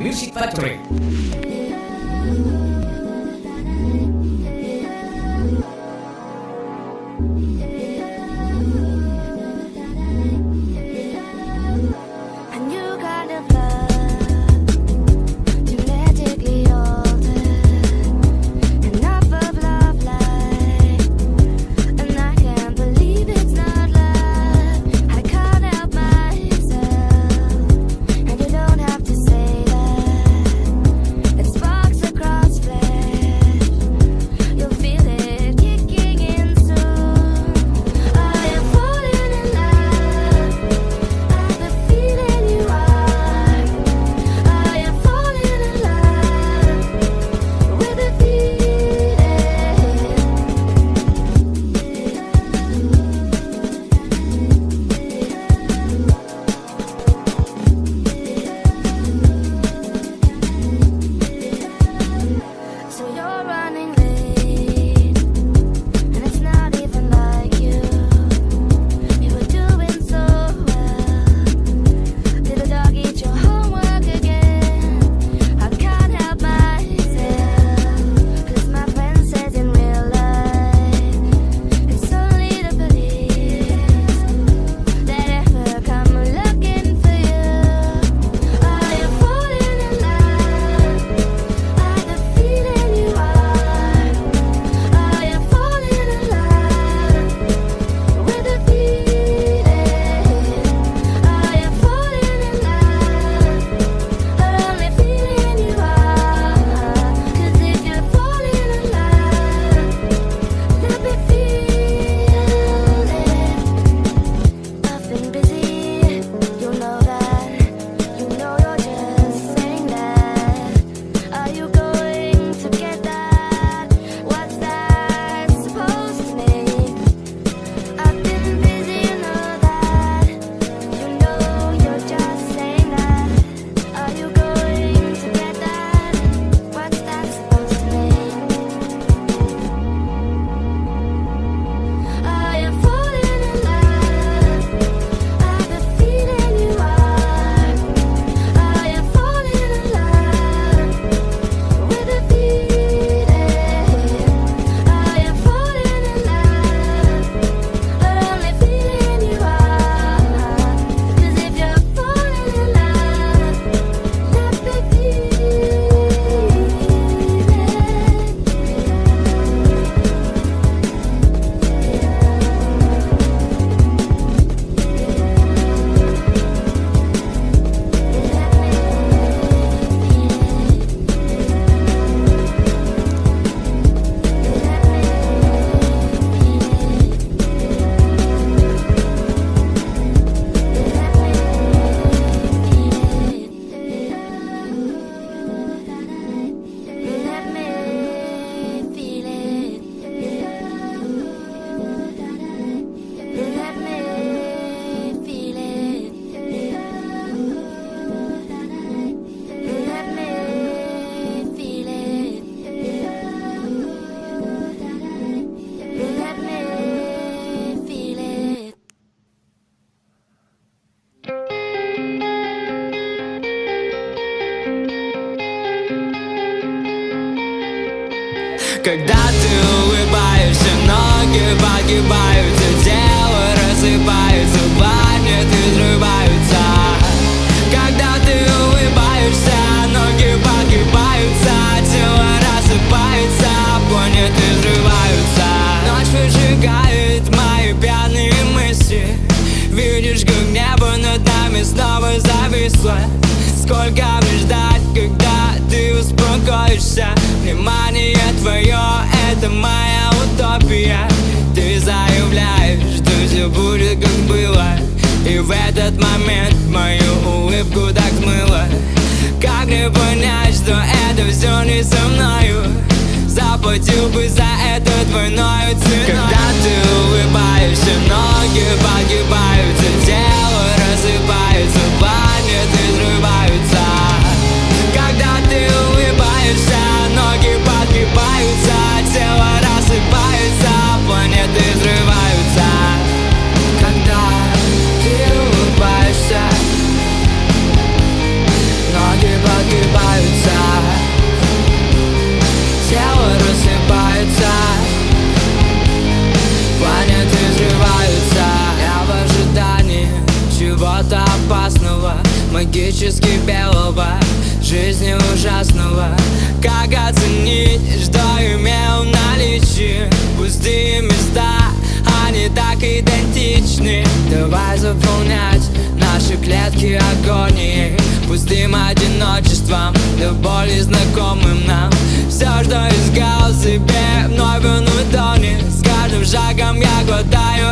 Music Factory. Когда ты улыбаешься, ноги погибаются, тело рассыпается, планеты взрываются. Когда ты улыбаешься, ноги погибаются, тело рассыпается, планеты взрываются. Ночь выжигает мои пьяные мысли. Видишь, как небо над нами снова зависло. Сколько мне ждать, когда ты успокоишься? Внимание твое, это моя утопия. Ты заявляешь, что все будет как было, и в этот момент мою улыбку так смыло. Как мне понять, что это все не со мною? Заплатил бы за это двойной ценой. Когда ты улыбаешься, ноги погибаются, тело рассыпается, планеты взрываются. Когда ты улыбаешься, ноги погибаются, тело рассыпается, планеты взрываются. Когда ты улыбаешься, ноги погибаются. магически белого, жизни ужасного. Как оценить, что имел в наличии? Пустые места, они так идентичны. Давай заполнять наши клетки агонией, пустым одиночеством, до боли знакомым нам. Все, что искал в себе, вновь он утонет. С каждым шагом я глотаю